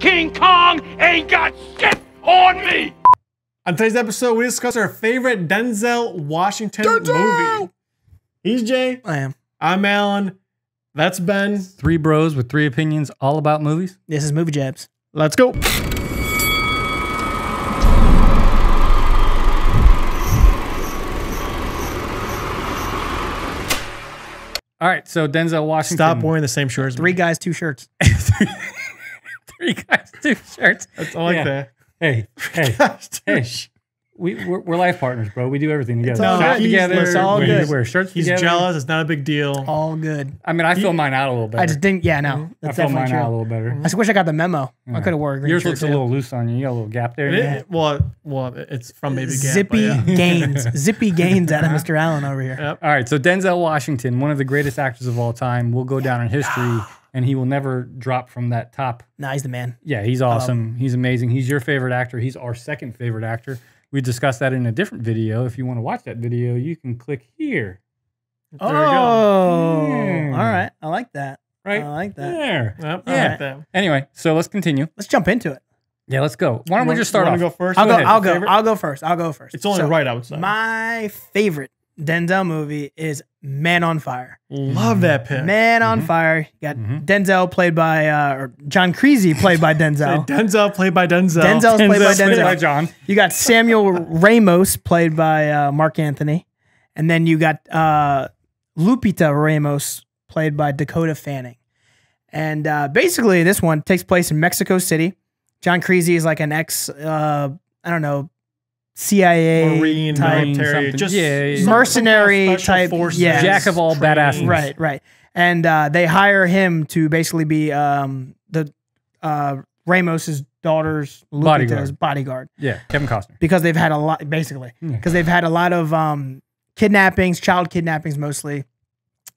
King Kong ain't got shit on me. On today's episode, we discuss our favorite Denzel Washington movie. He's Jay. I am. I'm Alan. That's Ben. Three bros with three opinions all about movies. This is Movie Jabs. Let's go. All right, so Denzel Washington. Stop wearing the same shirt as me. Three guys, two shirts. Three guys, two shirts. That's all like that. Hey, hey. We're life partners, bro. We do everything together. all Shop good. together. It's all we good. wear shirts He's together. jealous. It's not a big deal. All good. I mean, I fill mine out a little better. I just didn't. Yeah, no. I That's fill definitely mine true. out a little better. I just wish I got the memo. I could have wore a green Yours shirt looks a too. little loose on you. You got a little gap there. Well, it's from Baby Gap. Zippy but yeah. gains. Zippy gains out of Mr. Allen over here. Yep. All right, so Denzel Washington, one of the greatest actors of all time, will go down in history, and he will never drop from that top. Nah, he's the man. Yeah, he's awesome. He's amazing. He's your favorite actor. He's our second favorite actor. We discussed that in a different video. If you want to watch that video, you can click here. Oh, we go. all right. I like that. Right? I like that. There. Yep, I Yeah. like that. Anyway, so let's continue. Let's jump into it. Yeah, let's go. Why don't we just start You off? wanna go first? I'll go. ahead. I'll go. Favorite? I'll go first. I'll go first. It's only So, right, I would say. My favorite Denzel movie is Man on Fire. Love that pick. Man on Fire. You got Denzel played by, or John Creasy played by Denzel. Denzel played by Denzel. Denzel's played by Played by Denzel. John. You got Samuel Ramos played by Mark Anthony. And then you got Lupita Ramos played by Dakota Fanning. And basically this one takes place in Mexico City. John Creasy is like an ex, I don't know, CIA Marine, type, military, something. just Yeah, some mercenary kind of special type, forces, yeah. Jack of all training. badasses. Right. And they hire him to basically be the Ramos's daughter's Lupita's bodyguard Yeah, Kevin Costner. because they've had a lot, basically, because they've had a lot of kidnappings, child kidnappings mostly,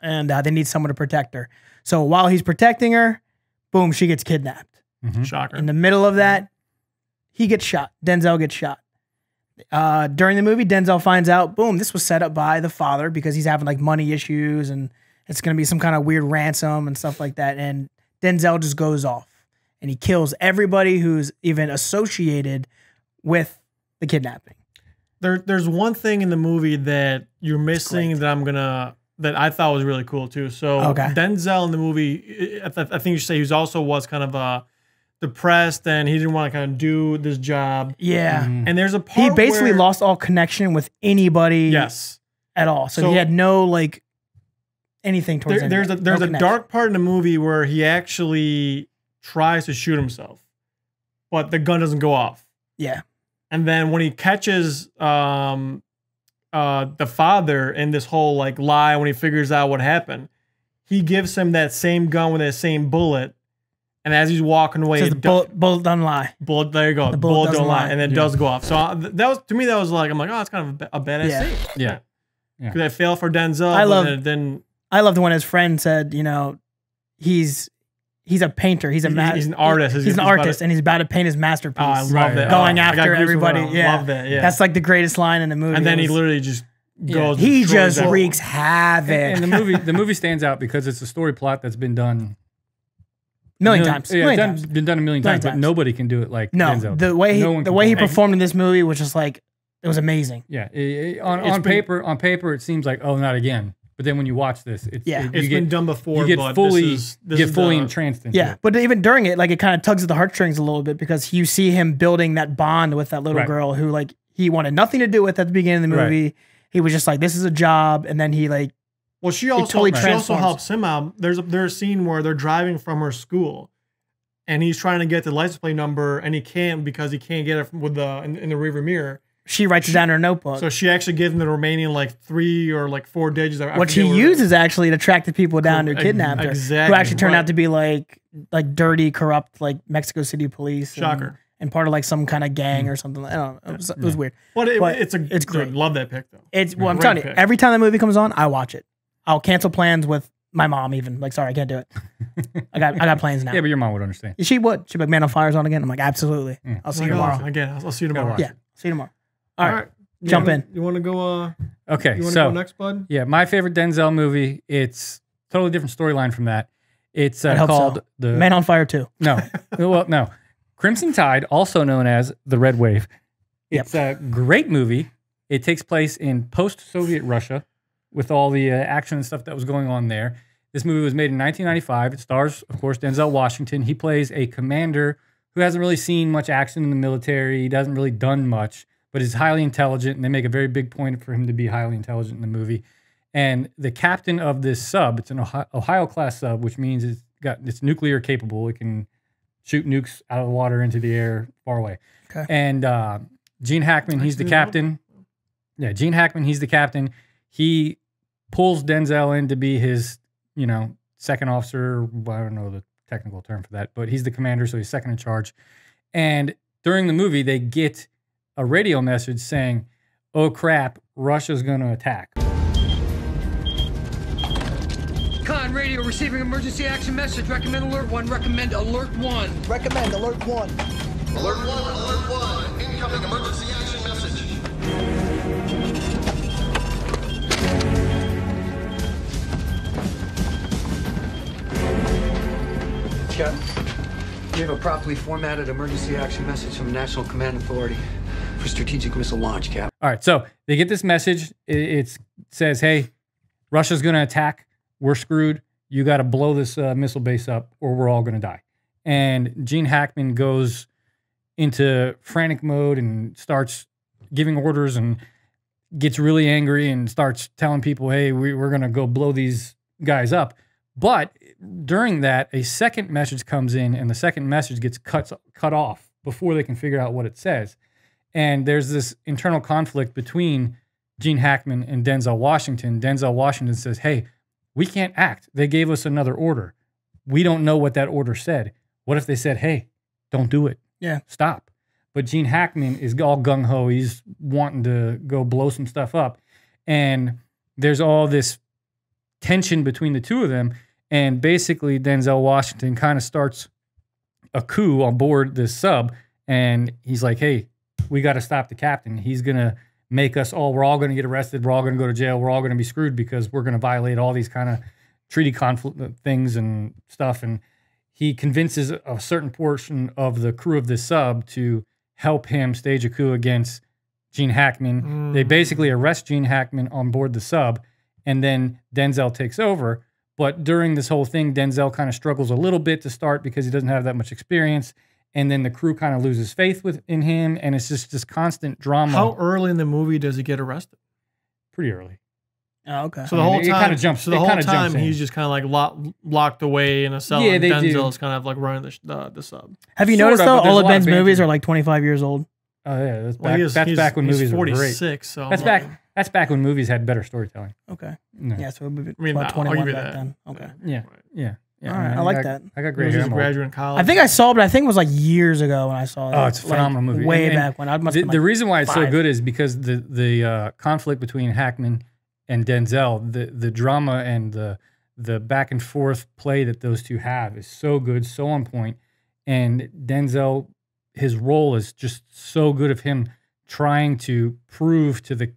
and they need someone to protect her. So while he's protecting her, boom, she gets kidnapped. Shocker. In the middle of that, he gets shot. Denzel gets shot. During the movie, Denzel finds out, boom, this was set up by the father because he's having like money issues and it's going to be some kind of weird ransom and stuff like that. And Denzel just goes off and he kills everybody who's even associated with the kidnapping. There's one thing in the movie that you're missing that I thought was really cool too. So Denzel in the movie, I think you should say he also was kind of depressed and he didn't want to kind of do this job. Yeah. And there's a part He basically where, lost all connection with anybody yes, at all. So he had no like anything towards there's anybody. a No connection. dark part in the movie where he actually tries to shoot himself, but the gun doesn't go off. Yeah. And then when he catches the father in this whole like lie, when he figures out what happened, he gives him that same gun with that same bullet. And as he's walking away, Says the bullet doesn't lie. bullet, there you go. The Bullet bullet don't doesn't lie, lie. and then it does go off. So that was, to me, that was like, I'm like, oh, it's kind of a badass scene. Yeah. Because I fail for Denzel. I but love- then I loved when his friend said, you know, he's a painter. He's an artist. He's an artist, and he's about to paint his masterpiece. I love that. Going I got after goosebumps everybody. when I Yeah. love that. Yeah. That's like the greatest line in the movie. and then It he was- literally just goes. he destroys just everyone. wreaks havoc. And the movie stands out because it's a story plot that's been done million times. Yeah, Million times. been done a million times, but times. nobody can do it like No, Denzel. the way No one can he do it. performed in this movie was just like it was amazing. Yeah, on paper it seems like, oh, not again. But then when you watch this, It's been done before. You get but fully this is entranced into Yeah, it. but even during it, like it kind of tugs at the heartstrings a little bit because you see him building that bond with that little Right. girl who like he wanted nothing to do with at the beginning of the movie. Right. He was just like, this is a job, and then he like Well, she totally also transforms. helps him out. There's a scene where they're driving from her school, and he's trying to get the license plate number, and he can't because he can't get it with in the rearview mirror. she writes it down in her notebook. So she actually gives him the remaining like 3 or like 4 digits. I What she forget it is. uses actually to track the people down to kidnap her, exactly, who actually turned right. out to be like dirty, corrupt, like Mexico City police. Shocker. And part of like some kind of gang or something. I don't know. It was weird. But it's it's great. Love that pick though. It's well, I'm Great telling you, pick. every time the movie comes on, I watch it. I'll cancel plans with my mom even. Like, sorry, I can't do it. I got plans now. Yeah, but your mom would understand. She would. She'd be like, Man on Fire's on again. I'm like, absolutely. I'll see you tomorrow. Again, I'll see you tomorrow. Yeah, see you tomorrow. All right. You Jump wanna- in. You want to go? Okay, You want to so go next, bud? yeah, my favorite Denzel movie. It's totally different storyline from that. It's I hope called so. the Man on Fire 2. No, well, no. Crimson Tide, also known as The Red Wave. It's a great movie. It takes place in post-Soviet Russia with all the action and stuff that was going on there. This movie was made in 1995. It stars, of course, Denzel Washington. He plays a commander who hasn't really seen much action in the military. He hasn't really done much, but is highly intelligent, and they make a very big point for him to be highly intelligent in the movie. And the captain of this sub, it's an Ohio-class sub, which means it's nuclear capable. It can shoot nukes out of the water into the air far away. Okay. And Gene Hackman, he's the captain. Yeah, Gene Hackman, he's the captain. He pulls Denzel in to be his, second officer. I don't know the technical term for that, but he's the commander, so he's second in charge. And during the movie, they get a radio message saying, "Oh crap, Russia's going to attack." Con radio receiving emergency action message. Recommend alert 1. Recommend alert 1. Recommend alert 1. Alert 1, alert 1. Incoming emergency action message. Cap, we have a properly formatted emergency action message from National Command Authority for strategic missile launch, Cap. All right, so they get this message. It says, hey, Russia's going to attack. We're screwed. You got to blow this missile base up or we're all going to die. And Gene Hackman goes into frantic mode and starts giving orders and gets really angry and starts telling people, hey, we're going to go blow these guys up. But during that, a second message comes in, and the second message gets cut off before they can figure out what it says. And there's this internal conflict between Gene Hackman and Denzel Washington. Denzel Washington says, hey, we can't act. They gave us another order. We don't know what that order said. What if they said, hey, don't do it? Yeah. Stop. But Gene Hackman is all gung-ho. He's wanting to go blow some stuff up. And there's all this tension between the two of them. And basically, Denzel Washington kind of starts a coup on board this sub. And he's like, hey, we got to stop the captain. He's going to make us all, we're all going to get arrested. We're all going to go to jail. We're all going to be screwed because we're going to violate all these kind of treaty conflict things and stuff. And he convinces a certain portion of the crew of this sub to help him stage a coup against Gene Hackman. They basically arrest Gene Hackman on board the sub, and then Denzel takes over. But during this whole thing, Denzel kind of struggles a little bit to start because he doesn't have that much experience. And then the crew kind of loses faith in him, and it's just this constant drama. How early in the movie does he get arrested? Pretty early. Oh, okay. So the whole time, kind of jumps. So the whole time he's just kind of like locked away in a cell. Yeah, and they Denzel's kind of like running the sub. Have you Sort noticed of, though, but there's all a of lot Ben's of movies banter. are like 25 years old? Oh yeah, that's Well, back when movies he's were great. 46, so That's back when movies had better storytelling. Okay. No. Yeah, so it would be I mean, about I'll 21 give you back that. then. Okay. Yeah. All right, I like that. I got he great was hair. just a graduate in college. I think I saw it, but I think it was like years ago when I saw it. Oh, it's a phenomenal movie. Way And back when. I must have been the like reason why it's so 5. good is because the conflict between Hackman and Denzel, the drama and the back and forth play that those two have is so good, so on point. And Denzel, his role is just so good of him trying to prove to the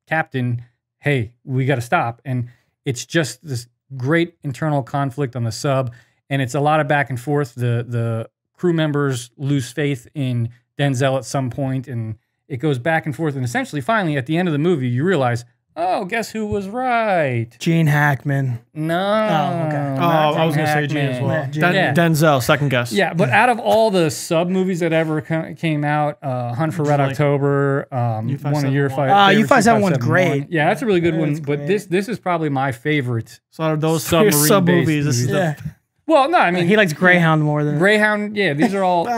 captain, hey, we got to stop. And it's just this great internal conflict on the sub, and it's a lot of back and forth. The crew members lose faith in Denzel at some point, and it goes back and forth. And essentially, finally, at the end of the movie, you realize, oh, guess who was right? Gene Hackman. No. Oh, okay. I was going to say Gene as well. Yeah, Denzel, second guess. Yeah, but out of all the sub movies that ever came out, Hunt for Red October, one of your favorites, U-571 one's great. Yeah, that's a really good one. That's But great. this is probably my favorite. So out of those Submarine-based sub movies, this is Yeah. Well, no, I mean He likes Greyhound more than Greyhound. Yeah, these are all.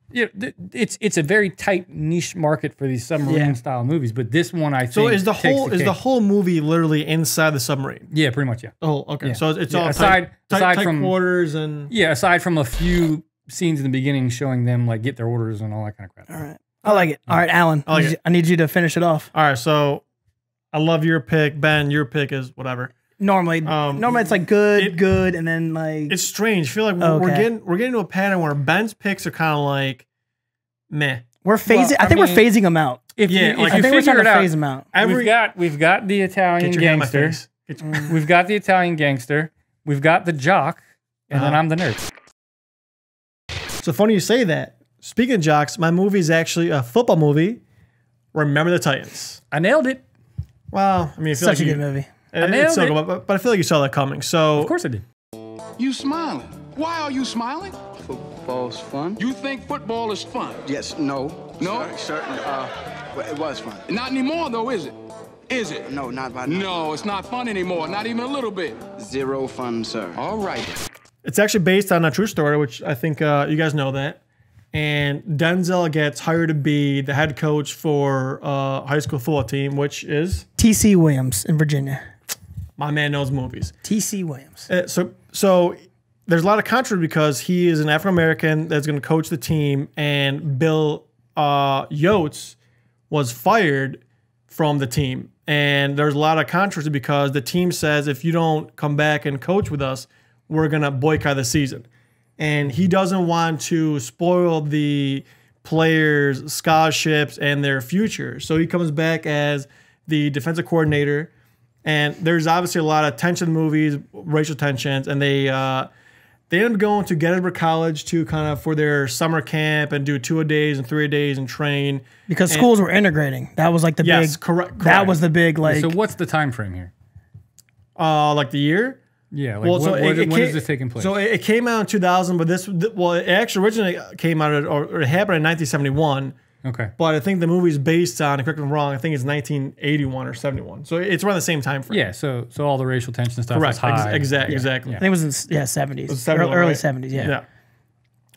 Yeah, it's a very tight niche market for these submarine style movies. But this one, I think, So is the takes whole whole movie literally inside the submarine? Yeah, pretty much. Yeah. Oh, okay. Yeah. So it's Yeah, all aside tight from quarters and yeah, aside from a few scenes in the beginning showing them like get their orders and all that kind of crap. All right. I like it. All right, Alan. I need you to finish it off. All right. So I love your pick, Ben. Your pick is whatever. Normally it's like good, and then like It's strange. I feel like we're getting to a pattern where Ben's picks are kind of like meh. we're phasing. Well, I think we're phasing them out. If Yeah, you, like, if I you think we're figure trying it to out, phase them out. we've got the Italian Get your hand in my gangster. face. Get your- We've got the Italian gangster. We've got the jock, and then I'm the nerd. So funny you say that. Speaking of jocks, my movie is actually a football movie. Remember the Titans. I nailed it. Well, I mean, I feel Such like a good movie. It's so good, but I feel like you saw that coming. So Of course I did. You smiling. Why are you smiling? Football's fun. You think football is fun? Yes, no. No? Certain, well, it was fun. Not anymore, though, is it? Is it? No, not by No, it's not fun anymore. Not even a little bit. Zero fun, sir. All right. it's actually based on a true story, which I think you guys know that. And Denzel gets hired to be the head coach for a high school football team, which is T.C. Williams in Virginia. my man knows movies. T.C. Williams. So there's a lot of controversy because he is an African American that's going to coach the team, and Bill Yost was fired from the team. And there's a lot of controversy because the team says, if you don't come back and coach with us, we're going to boycott the season. And he doesn't want to spoil the players' scholarships and their future. So he comes back as the defensive coordinator. And there's obviously a lot of tension in the movies, racial tensions, and they end up going to Gettysburg College to kind of for their summer camp and do 2-a-days and 3-a-days and train. Because schools were integrating. That was like the big. Correct. That was the big like. So what's the time frame here? Like the year? Yeah. Like when is this taking place? So it came out in 2000, but it actually originally came out or it happened in 1971. Okay. But I think the movie's based on, correct me if I'm wrong, I think it's 1981 or 71. So it's around the same time frame. Yeah. So all the racial tension stuff Correct. was high. Exactly. I think it was in 70s. 71, early right? 70s. Yeah.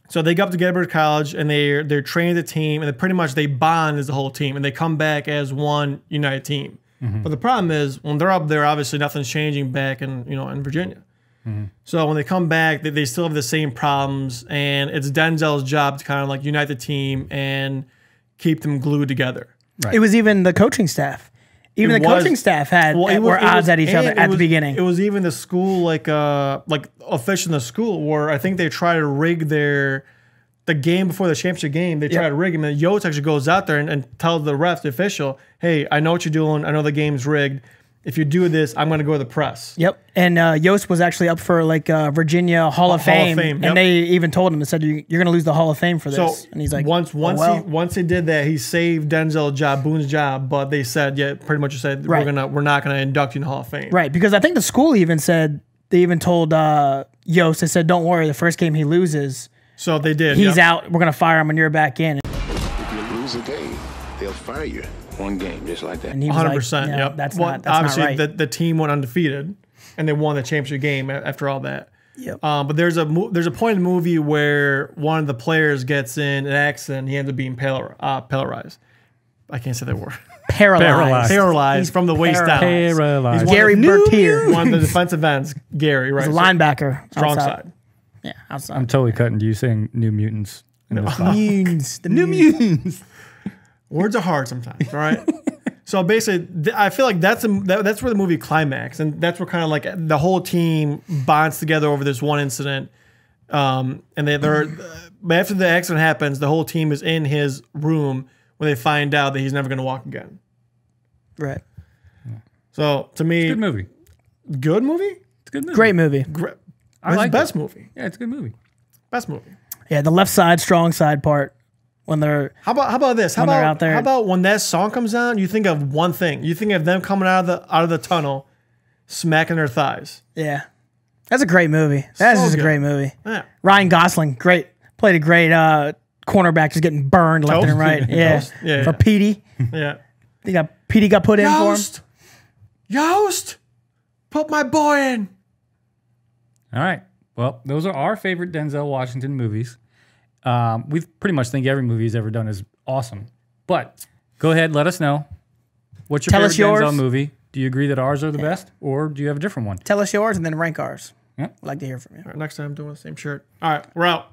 So they go up to Gettysburg College and they're training the team, and pretty much they bond as the whole team, and they come back as one united team. Mm-hmm. But the problem is when they're up there, obviously nothing's changing back in Virginia. Mm-hmm. So when they come back, they still have the same problems, and it's Denzel's job to kind of like unite the team and keep them glued together. Right. It was even the coaching staff. Even the coaching staff were odds at each other at the beginning. It was even the school, like officials in the school, where I think they try to rig the game before the championship game. They try to rig him, and Yost actually goes out there and tells the ref, the official, "Hey, I know what you're doing. I know the game's rigged. If you do this, I'm going to go to the press." Yep. And Yost was actually up for like Virginia Hall of Fame. Yep. And they even told him and said, "You're going to lose the Hall of Fame for this." So and he's like, once he did that, he saved Denzel's job, Boone's job. But they said, pretty much said, we're not gonna induct you in the Hall of Fame. Right. Because I think the school even said, they even told Yost, they said, "Don't worry, the first game he loses, so they did. He's out. We're going to fire him when you're back in." If you lose a game, they'll fire you. One game, just like that. And he was 100%. like, Yep. That's well, not obviously right. the team went undefeated, and they won the championship game after all that. Yep. But there's a point in the movie where one of the players gets in an accident. He ends up being paralyzed. I can't say that word. Paralyzed from the waist down. Paralyzed. He's Gary Bertier. One of the defensive ends. Gary, right? He's a linebacker. Strong outside. side. Yeah, outside. I'm totally cutting to you saying New Mutants. In this spot. Mutants. The New Mutants. Words are hard sometimes, all right? So basically, I feel like that's where the movie climax, and that's where kind of like the whole team bonds together over this one incident. And they're after the accident happens, the whole team is in his room when they find out that he's never going to walk again. Right. So to me, Good movie. Good movie? It's a good movie. Great movie. I like best it. movie. Yeah, it's a good movie. Best movie. Yeah, the left side, strong side part when they're How about this? How when they're out there. How about when that song comes on? You think of one thing. You think of them coming out of the tunnel, smacking their thighs. yeah. That's a great movie. That's So just a good. great movie. Yeah. Ryan Gosling, played a great cornerback, just getting burned left and right. Yeah. Toast. Yeah, For yeah. Petey. Yeah. Petey got put in for him. Yost, put my boy in. All right. Well, those are our favorite Denzel Washington movies. We pretty much think every movie he's ever done is awesome. But go ahead, let us know. What's your Tell us favorite Denzel yours. movie? Do you agree that ours are the best, or do you have a different one? Tell us yours and then rank ours. Yeah. I'd like to hear from you. All right, next time I'm doing the same shirt. All right, we're out.